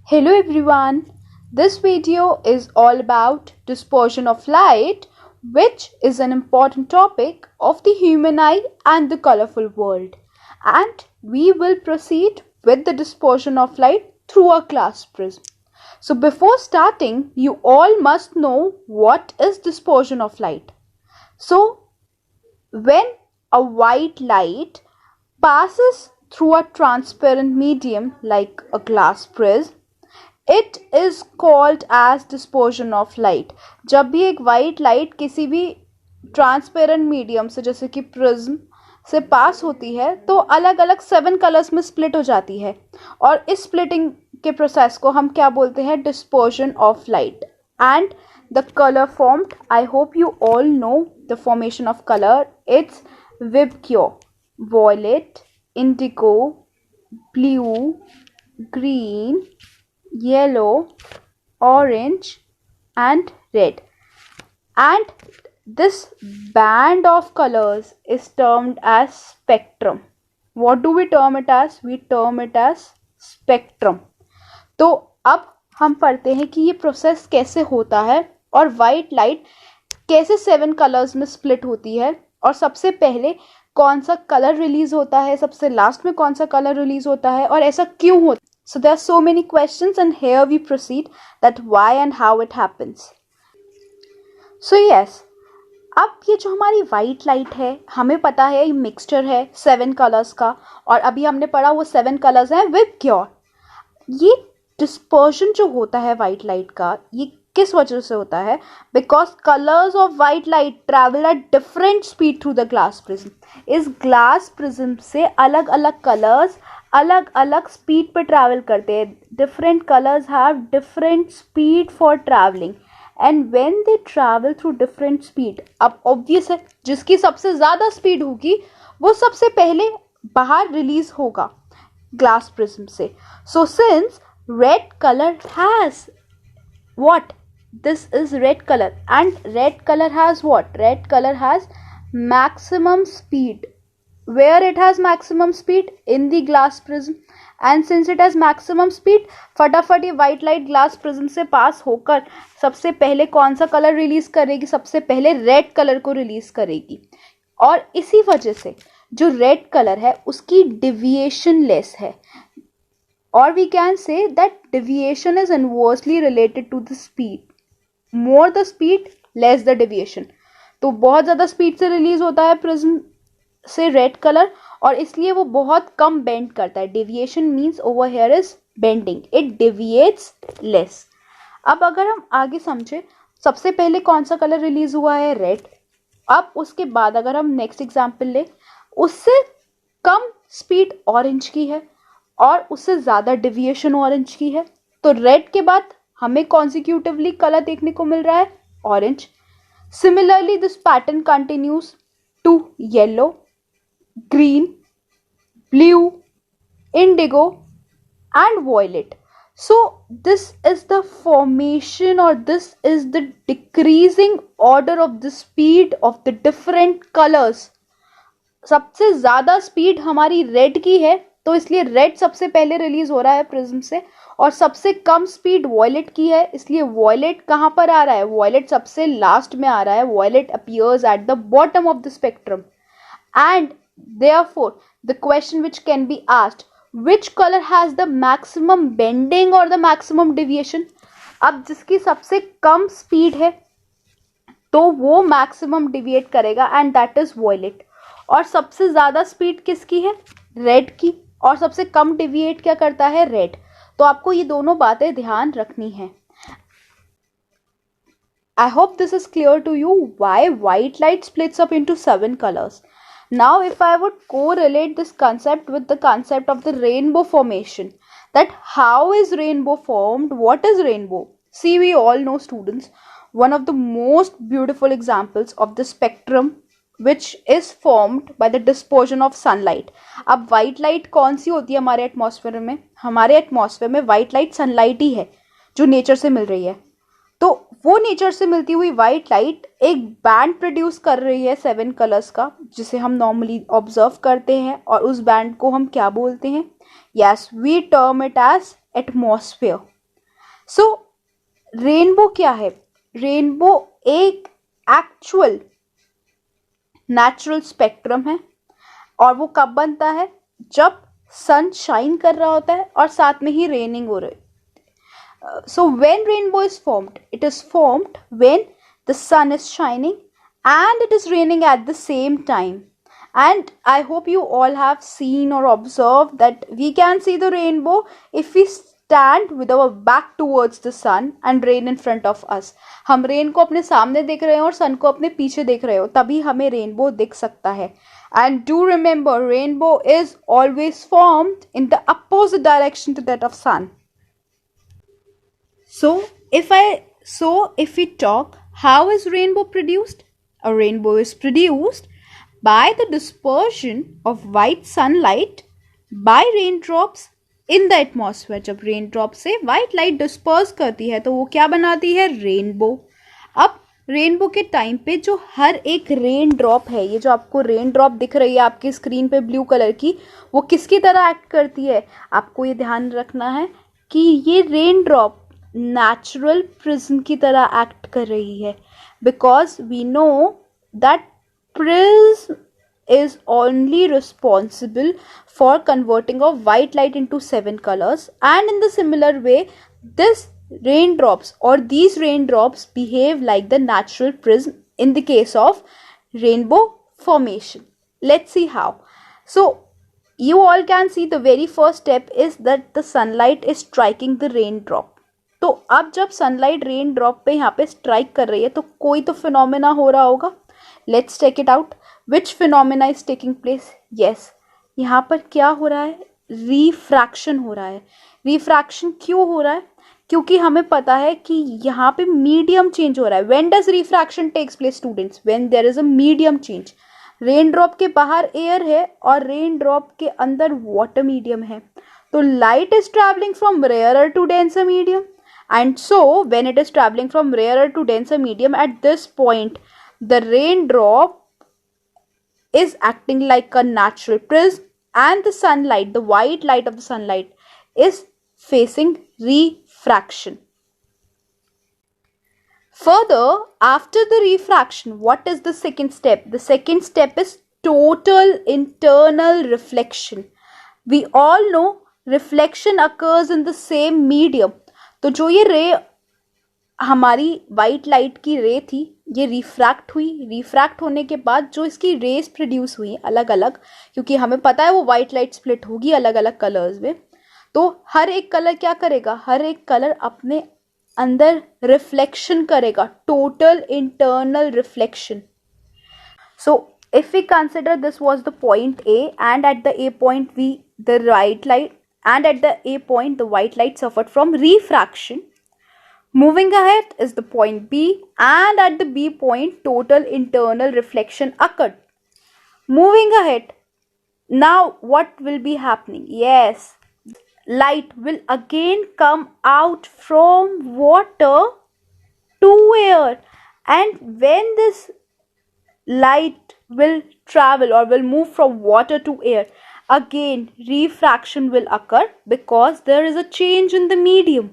Hello everyone. This video is all about dispersion of light, which is an important topic of the human eye and the colorful world. And we will proceed with the dispersion of light through a glass prism. So before starting, you all must know what is dispersion of light. So when a white light passes through a transparent medium like a glass prism, it is called as dispersion of light. जब भी एक white light किसी भी transparent medium से जैसे कि prism से पास होती है तो अलग अलग 7 कलर्स में स्प्लिट हो जाती है और इस स्प्लिटिंग के प्रोसेस को हम क्या बोलते हैं? Dispersion of light. And the colour formed, I hope you all know the formation of colour. It's VIBGYOR, violet, indigo, blue, green, yellow, orange and red. And this band of colors is termed as spectrum. What do we term it as? We term it as spectrum. तो अब हम पढ़ते हैं कि ये process कैसे होता है और वाइट लाइट कैसे 7 कलर्स में स्प्लिट होती है और सबसे पहले कौन सा कलर रिलीज होता है, सबसे लास्ट में कौन सा कलर रिलीज होता है और ऐसा क्यों होता है. So there are so many questions and here we proceed that why and how it happens. So yes, अब ये जो हमारी वाइट लाइट है हमें पता है ये मिक्सचर है 7 कलर्स का और अभी हमने पढ़ा वो 7 कलर्स हैं विबग्योर. ये डिस्पर्शन जो होता है वाइट लाइट का ये किस वजह से होता है? Because colours of white light travel at different speed through the glass prism. इस ग्लास प्रिज्म से अलग अलग कलर्स अलग अलग स्पीड पे ट्रैवल करते हैं. Different colours have different speed for travelling and when they travel through different speed, अब ऑब्वियस है जिसकी सबसे ज़्यादा स्पीड होगी वो सबसे पहले बाहर रिलीज होगा ग्लास प्रिज्म से. So since red colour has what? This is red color and red color has what? Red color has maximum speed. Where it has maximum speed? In the glass prism. And since it has maximum speed, फटाफट ये white light glass prism से पास होकर सबसे पहले कौन सा colour release करेगी? सबसे पहले रेड कलर को रिलीज करेगी. और इसी वजह से जो रेड कलर है उसकी डिविएशन लेस है. Or we can say that deviation is inversely related to the speed. More the speed, less the deviation. तो बहुत ज़्यादा स्पीड से रिलीज होता है प्रिज्म से रेड कलर और इसलिए वो बहुत कम बेंड करता है. Deviation means over here is bending. It deviates less. अब अगर हम आगे समझे, सबसे पहले कौन सा कलर रिलीज हुआ है? रेड. अब उसके बाद अगर हम नेक्स्ट एग्जाम्पल ले, उससे कम स्पीड ऑरेंज की है और उससे ज़्यादा डिविएशन ऑरेंज की है. तो रेड के बाद हमें कॉन्सिक्यूटिवली कलर देखने को मिल रहा है orange. Similarly this pattern continues to yellow, green, blue, indigo and violet. So this is the formation और this is the decreasing order of the speed of the different colours. सबसे ज़्यादा स्पीड हमारी red की है तो इसलिए red सबसे पहले रिलीज हो रहा है प्रिज्म से और सबसे कम स्पीड वॉयलेट की है इसलिए वॉयलेट कहाँ पर आ रहा है? वॉयलेट सबसे लास्ट में आ रहा है. Violet appears at the bottom of the spectrum and therefore the question which can be asked, which colour has the maximum bending और द मैक्सिमम डिविएशन? अब जिसकी सबसे कम स्पीड है तो वो मैक्सिमम डिविएट करेगा एंड दैट इज वॉयलेट. और सबसे ज़्यादा स्पीड किसकी है? रेड की. और सबसे कम डिविएट क्या करता है? रेड. तो आपको ये दोनों बातें ध्यान रखनी है. I hope this is clear to you why white light splits up into 7 colors. Now if I would correlate this concept with the concept of the rainbow formation, that how is rainbow formed? What is rainbow? See, we all know, students, one of the most beautiful examples of the spectrum which is formed by the dispersion of sunlight. अब white light कौन सी होती है हमारे atmosphere में? हमारे atmosphere में white light sunlight ही है जो नेचर से मिल रही है. तो वो नेचर से मिलती हुई वाइट लाइट एक बैंड प्रोड्यूस कर रही है 7 कलर्स का जिसे हम नॉर्मली ऑब्जर्व करते हैं और उस बैंड को हम क्या बोलते हैं? Yes, we term it as atmosphere. So rainbow क्या है? रेनबो एक एक्चुअल नेचुरल स्पेक्ट्रम है, और वो कब बनता है? जब सन शाइन कर रहा होता है और साथ में ही रेनिंग हो रही है. So when rainbow is formed, it is formed when the sun is shining and it is raining at the same time. And I hope you all have seen or observed that we can see the rainbow if we stand with our back towards the sun and rain in front of us. हम rain को अपने सामने देख रहे हैं और सन को अपने पीछे देख रहे हो, तभी हमें रेनबो दिख सकता है. And do remember, rainbow is always formed in the opposite direction to that of sun. So if we talk, how is rainbow produced? A rainbow is produced by the dispersion of white sunlight by raindrops in the atmosphere. जब raindrop से white light disperse करती है तो वो क्या बनाती है? Rainbow. अब रेनबो के टाइम पे जो हर एक रेन ड्रॉप है, ये जो आपको रेन ड्रॉप दिख रही है आपकी स्क्रीन पे ब्लू कलर की, वो किसकी तरह एक्ट करती है? आपको ये ध्यान रखना है कि ये रेन ड्रॉप नेचुरल प्रिज्म की तरह एक्ट कर रही है, because we know that prism is only responsible for converting of white light into 7 colors, and in the similar way this raindrops or these raindrops behave like the natural prism in the case of rainbow formation. Let's see how. So you all can see the very first step is that the sunlight is striking the raindrop. तो अब जब sunlight rain drop पे यहाँ पे strike कर रही है तो कोई तो फिनोमेना हो रहा होगा. Let's take it out. Which phenomena is taking place? Yes, यहाँ पर क्या हो रहा है? रिफ्रैक्शन हो रहा है. रिफ्रैक्शन क्यों हो रहा है? क्योंकि हमें पता है कि यहाँ पे मीडियम चेंज हो रहा है. When does refraction takes place students? When there is a medium change. Raindrop के बाहर एयर है और रेन ड्रॉप के अंदर वाटर मीडियम है, तो light is travelling from rarer to denser medium. And so when it is traveling from rarer to denser medium, at this point the raindrop is acting like a natural prism, and the sunlight, the white light of the sunlight, is facing refraction. Further, after the refraction, what is the second step? The second step is total internal reflection. We all know reflection occurs in the same medium. तो जो ये रे हमारी white light की रे थी, ये refract हुई. रिफ्रैक्ट होने के बाद जो इसकी रेस प्रोड्यूस हुई अलग अलग, क्योंकि हमें पता है वो वाइट लाइट स्प्लिट होगी अलग अलग कलर्स में, तो हर एक कलर क्या करेगा? हर एक कलर अपने अंदर रिफ्लेक्शन करेगा. Total internal reflection. So if we consider this was the point A, and at the A point the white light, and at the A point the white light suffered from refraction. Moving ahead is the point B, and at the B point total internal reflection occurred. Moving ahead, now what will be happening? Yes, light will again come out from water to air, and when this light will travel or will move from water to air, again refraction will occur because there is a change in the medium.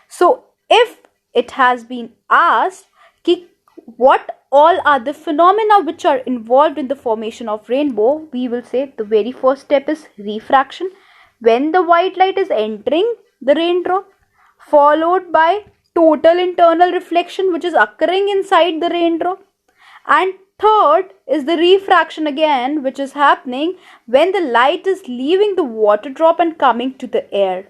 So if it has been asked ki what all are the phenomena which are involved in the formation of rainbow, we will say the very first step is refraction, when the white light is entering the raindrop, followed by total internal reflection which is occurring inside the raindrop, and third is the refraction again, which is happening when the light is leaving the water drop and coming to the air.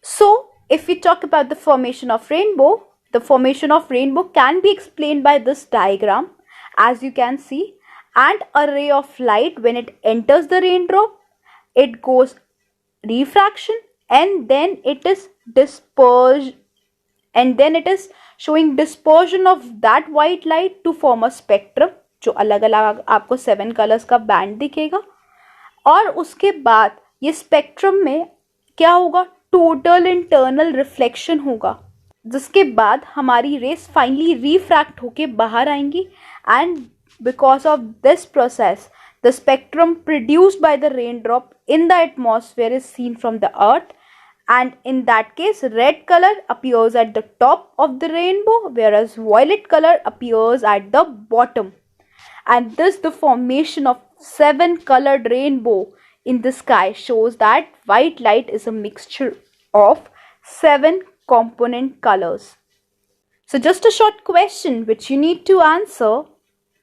So if we talk about the formation of rainbow, the formation of rainbow can be explained by this diagram. As you can see, and a ray of light, when it enters the raindrop, it goes refraction, and then it is dispersed, and then it is showing dispersion of that white light to form a spectrum, जो अलग अलग आपको 7 colours का band दिखेगा. और उसके बाद ये स्पेक्ट्रम में क्या होगा? टोटल इंटरनल रिफ्लेक्शन होगा, जिसके बाद हमारी रेस फाइनली रिफ्रैक्ट होके बाहर आएंगी. And because of this process The spectrum produced by the raindrop in the atmosphere is seen from the earth, and in that case red color appears at the top of the rainbow, whereas violet color appears at the bottom. And thus the formation of 7 colored rainbow in the sky shows that white light is a mixture of 7 component colors. So just a short question which you need to answer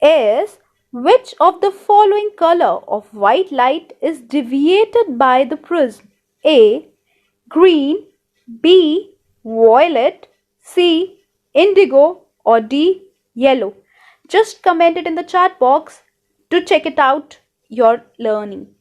is, which of the following color of white light is deviated by the prism? A. Green, B. Violet, C. Indigo, or D. Yellow? Just comment it in the chat box to check it out your learning.